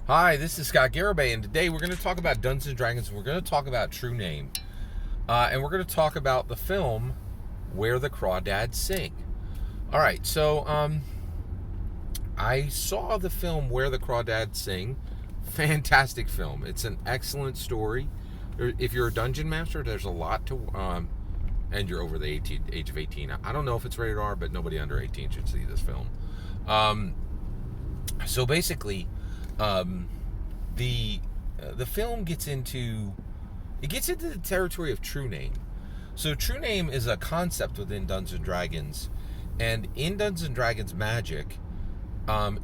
Hi, this is Scott Garibay, and today we're going to talk about Dungeons and Dragons. We're going to talk about Truename, and we're going to talk about the film Where the Crawdads Sing. All right, so I saw the film Where the Crawdads Sing. Fantastic film. It's an excellent story. If you're a dungeon master, there's a lot to, and you're over the age of 18. I don't know if it's rated R, but nobody under 18 should see this film. So basically, the film gets into the territory of Truename. So Truename is a concept within Dungeons and Dragons, and in Dungeons and Dragons magic,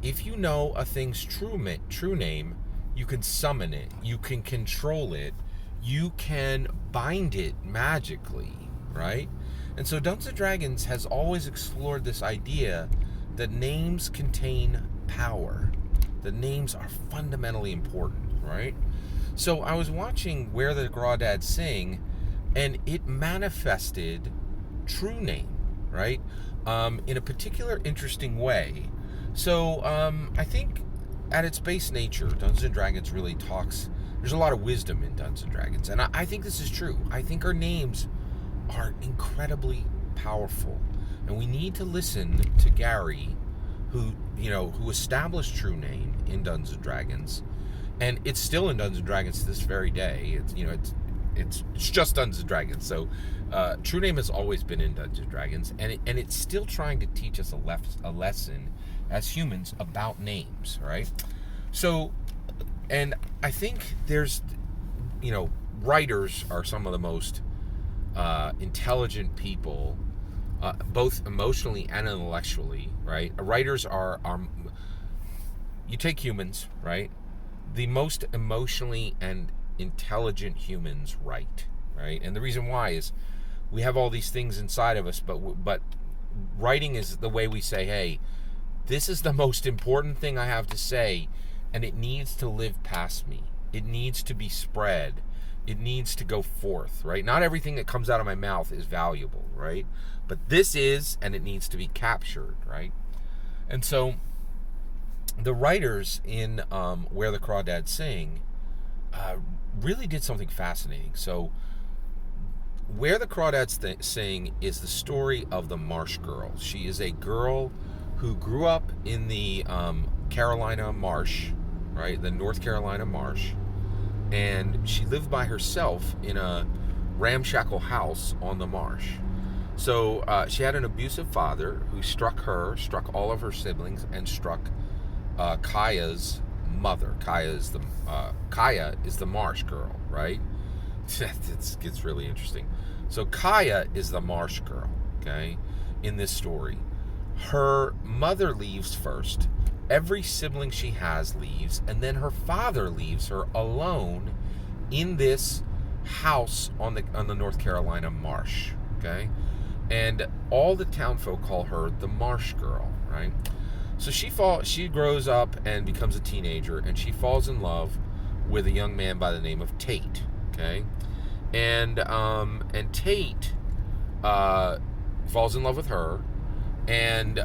if you know a thing's true name, you can summon it, you can control it, you can bind it magically, right? And so Dungeons and Dragons has always explored this idea that names contain power. The names are fundamentally important, right? So I was watching Where the Crawdads Sing, and it manifested Truename, right? In a particular interesting way. So I think at its base nature, Dungeons and Dragons really talks. There's a lot of wisdom in Dungeons and Dragons, and I think this is true. I think our names are incredibly powerful, and we need to listen to Gary, who established Truename in Dungeons and Dragons, and it's still in Dungeons and Dragons to this very day. It's just Dungeons and Dragons. So Truename has always been in Dungeons and Dragons, and it's still trying to teach us a lesson as humans about names, right? So, and I think there's, writers are some of the most intelligent people, both emotionally and intellectually, right? Writers are you take humans, right? The most emotionally and intelligent humans write, right? And the reason why is we have all these things inside of us, but writing is the way we say, hey, this is the most important thing I have to say, and it needs to live past me. It needs to be spread. It needs to go forth, right? Not everything that comes out of my mouth is valuable, right? But this is, and it needs to be captured, right? And so the writers in Where the Crawdads Sing really did something fascinating. So Where the Crawdads Sing is the story of the Marsh Girl. She is a girl who grew up in the Carolina marsh, right? The North Carolina marsh. And she lived by herself in a ramshackle house on the marsh. So she had an abusive father who struck her, struck all of her siblings, and struck Kaya's mother. Kaya is the marsh girl, right? It gets really interesting. So Kaya is the marsh girl, okay, in this story. Her mother leaves first. Every sibling she has leaves, and then her father leaves her alone in this house on the North Carolina marsh, okay? And all the townfolk call her the Marsh Girl, right? So she grows up and becomes a teenager, and she falls in love with a young man by the name of Tate, okay? And Tate falls in love with her, and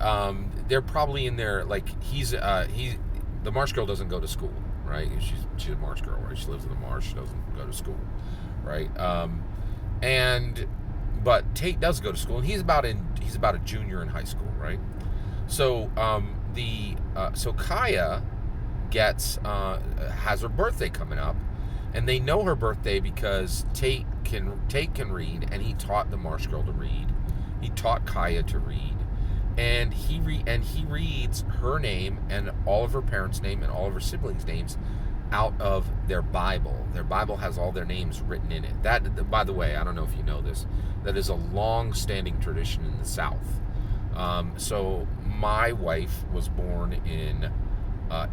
they're probably in there, like, the Marsh Girl doesn't go to school, right? She's a Marsh Girl, right? She lives in the marsh, she doesn't go to school, right? But Tate does go to school, and he's about a junior in high school, right? So so Kaya has her birthday coming up, and they know her birthday because Tate can read, and he taught the Marsh Girl to read. He taught Kaya to read, and he reads her name and all of her parents' name and all of her siblings' names out of their Bible. Their Bible has all their names written in it. That, by the way, I don't know if you know this, that is a long-standing tradition in the South. So my wife was born in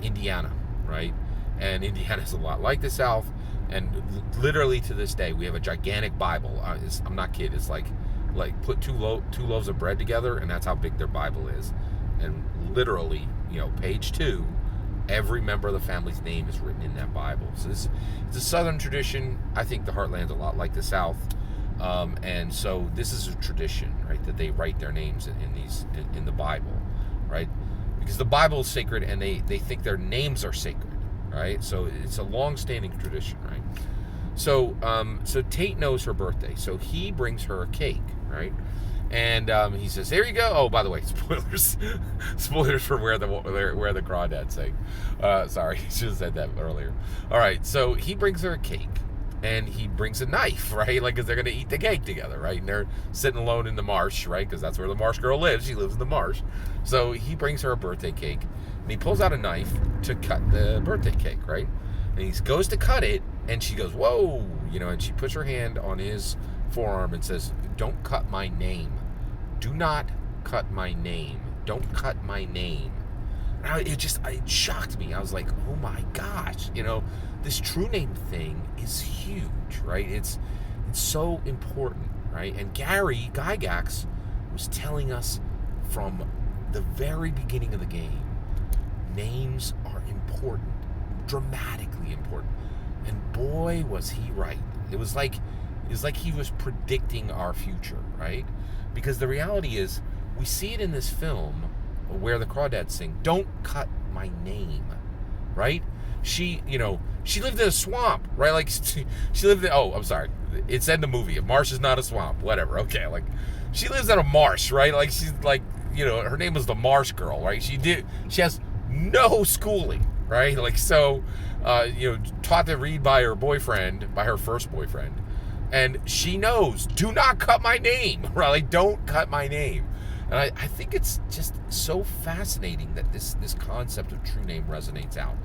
Indiana, right? And Indiana's a lot like the South, and literally to this day, we have a gigantic Bible. I'm not kidding. It's like put two loaves of bread together, and that's how big their Bible is. And literally, page 2, every member of the family's name is written in that Bible. So it's a Southern tradition. I think the Heartland's a lot like the South. And so this is a tradition, right, that they write their names in the Bible, right? Because the Bible is sacred, and they think their names are sacred. right? So it's a long-standing tradition, right? So so Tate knows her birthday, so he brings her a cake, right? And he says, "There you go." Oh, by the way, spoilers, spoilers for where the crawdads sing. Sorry, should have said that earlier. All right, so he brings her a cake, and he brings a knife, right? Like, because they're gonna eat the cake together, right? And they're sitting alone in the marsh, right? Because that's where the marsh girl lives. She lives in the marsh. So he brings her a birthday cake, and he pulls out a knife to cut the birthday cake, right? And he goes to cut it, and she goes, "Whoa," and she puts her hand on his forearm and says, "Don't cut my name. Do not cut my name. Don't cut my name." And it shocked me. I was like, oh my gosh, this Truename thing is huge, right? It's so important, right? And Gary Gygax was telling us from the very beginning of the game, names are important, dramatically important. And boy, was he right. It was like he was predicting our future, right? Because the reality is, we see it in this film where the crawdads sing, "Don't cut my name," right? She lived in a swamp, right? Like, she lived in, oh, I'm sorry. It said in the movie, a marsh is not a swamp, whatever. Okay, like, she lives in a marsh, right? Like, she's like, her name was the Marsh Girl, right? She has no schooling, right? Like, so, taught to read by her first boyfriend. And she knows, do not cut my name, right? Like, don't cut my name. And I think it's just so fascinating that this concept of Truename resonates out.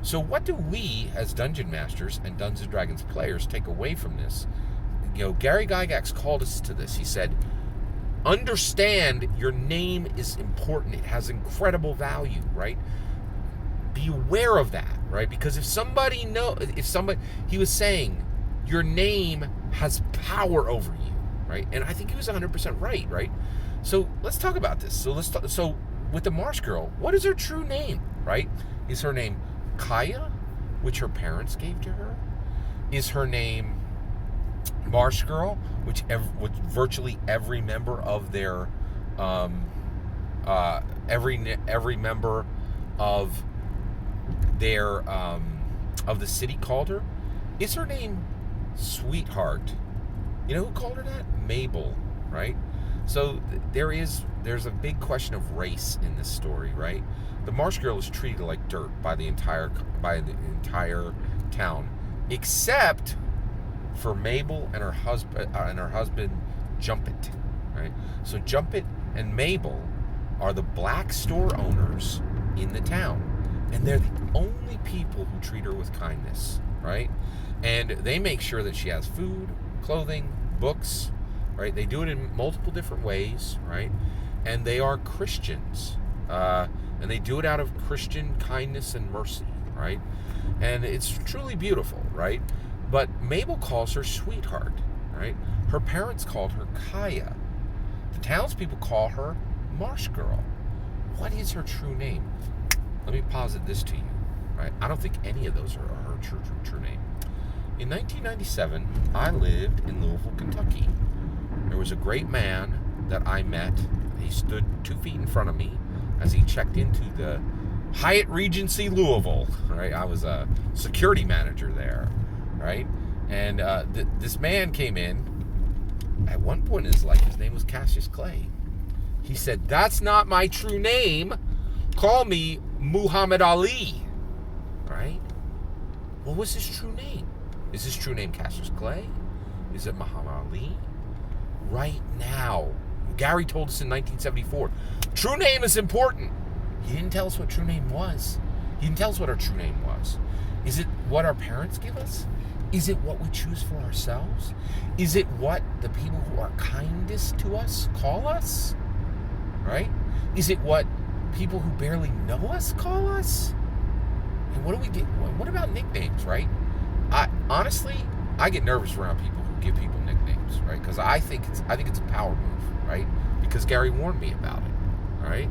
So what do we, as Dungeon Masters and Dungeons & Dragons players, take away from this? Gary Gygax called us to this. He said, understand your name is important. It has incredible value, right? Be aware of that, right? Because he was saying, your name has power over you, right? And I think he was 100% right? So let's talk about this. So with the Marsh Girl, what is her true name, right? Is her name Kaya, which her parents gave to her? Is her name Marsh Girl, which virtually every member of their every member of their of the city called her? Is her name Sweetheart? You know who called her that? Mabel, right? So there's a big question of race in this story, right? The Marsh Girl is treated like dirt by the entire town, except for Mabel and her husband Jumpet, right? So Jumpet and Mabel are the black store owners in the town, and they're the only people who treat her with kindness, right? And they make sure that she has food, clothing, books, right? They do it in multiple different ways, right? And they are Christians, and they do it out of Christian kindness and mercy, right? And it's truly beautiful, right? But Mabel calls her Sweetheart, right? Her parents called her Kaya. The townspeople call her Marsh Girl. What is her true name? Let me posit this to you, right? I don't think any of those are her true name. In 1997, I lived in Louisville, Kentucky. There was a great man that I met. He stood 2 feet in front of me as he checked into the Hyatt Regency Louisville, right? I was a security manager there, right? And this man came in. At one point in his life, his name was Cassius Clay. He said, "That's not my true name. Call me Muhammad Ali," right? What was his true name? Is his true name Cassius Clay? Is it Muhammad Ali? Right now, Gary told us in 1974, true name is important. He didn't tell us what true name was. He didn't tell us what our true name was. Is it what our parents give us? Is it what we choose for ourselves? Is it what the people who are kindest to us call us? Right? Is it what people who barely know us call us? And what do we get? What about nicknames, right? Honestly, I get nervous around people who give people nicknames, right? Because I think it's a power move, right? Because Gary warned me about it, right?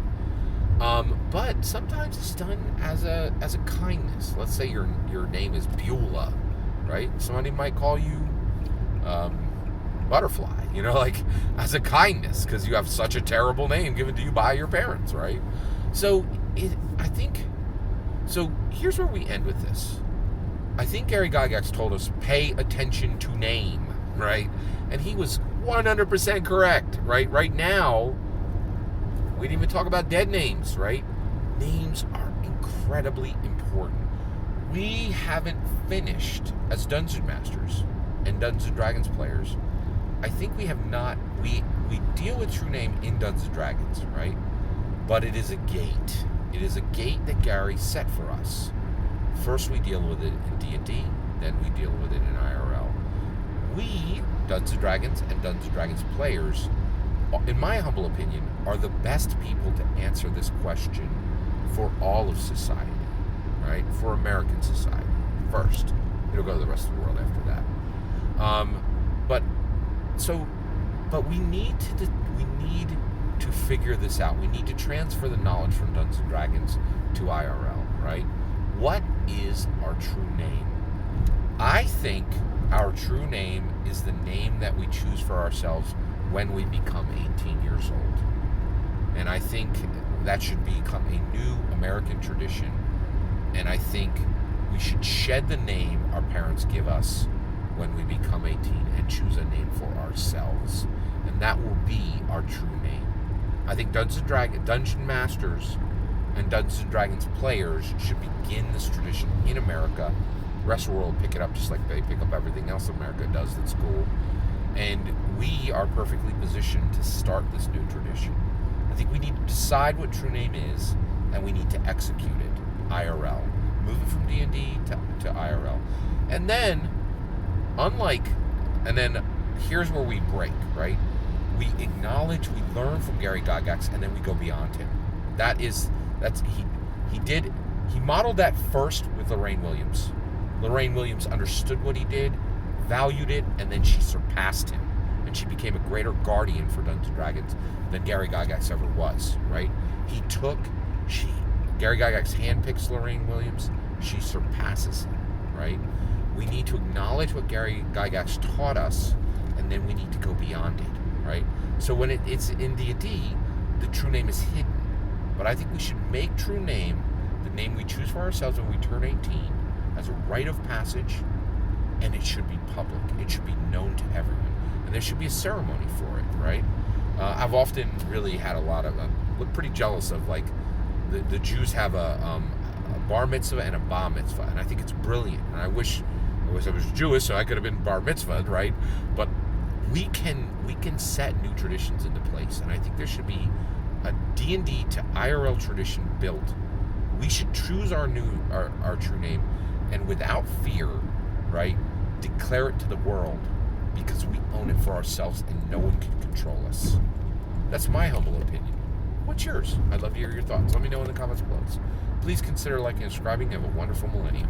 But sometimes it's done as a kindness. Let's say your name is Beulah, right? Somebody might call you Butterfly, like as a kindness because you have such a terrible name given to you by your parents, right? So I think So here's where we end with this. I think Gary Gygax told us, pay attention to name, right? And he was 100% correct, right? Right now, we didn't even talk about dead names, right? Names are incredibly important. We haven't finished as Dungeon Masters and Dungeons & Dragons players. I think we have not. We deal with Truename in Dungeons & Dragons, right? But it is a gate. It is a gate that Gary set for us. First we deal with it in D&D, then we deal with it in IRL. We, Dungeons & Dragons and Dungeons & Dragons players, in my humble opinion, are the best people to answer this question for all of society, right? For American society first. It'll go to the rest of the world after that. But we need to figure this out. We need to transfer the knowledge from Dungeons & Dragons to IRL, right? What is our true name? I think our true name is the name that we choose for ourselves when we become 18 years old. And I think that should become a new American tradition. And I think we should shed the name our parents give us when we become 18 and choose a name for ourselves. And that will be our true name. I think Dungeon Masters and Dungeons & Dragons players should begin this tradition in America. The rest of the world pick it up just like they pick up everything else America does that's cool. And we are perfectly positioned to start this new tradition. I think we need to decide what true name is, and we need to execute it, IRL. Move it from D&D to IRL. And then, here's where we break, right? We acknowledge, we learn from Gary Gygax, and then we go beyond him. He modeled that first with Lorraine Williams. Lorraine Williams understood what he did, valued it, and then she surpassed him. And she became a greater guardian for Dungeons & Dragons than Gary Gygax ever was, right? Gary Gygax handpicks Lorraine Williams, she surpasses him, right? We need to acknowledge what Gary Gygax taught us, and then we need to go beyond it, right? So when it's in D&D, the true name is hidden. But I think we should make true name the name we choose for ourselves when we turn 18 as a rite of passage, and it should be public. It should be known to everyone. And there should be a ceremony for it, right? I've often really had a lot of, look pretty jealous of, like, the Jews have a bar mitzvah and a bar mitzvah, and I think it's brilliant. And I wish I was Jewish, so I could have been bar mitzvah, right? But we can set new traditions into place, and I think there should be a D&D to IRL tradition built. We should choose our true name, and without fear, right, declare it to the world, because we own it for ourselves and no one can control us. That's my humble opinion. What's yours? I'd love to hear your thoughts. Let me know in the comments below. Please consider liking and subscribing. Have a wonderful millennium.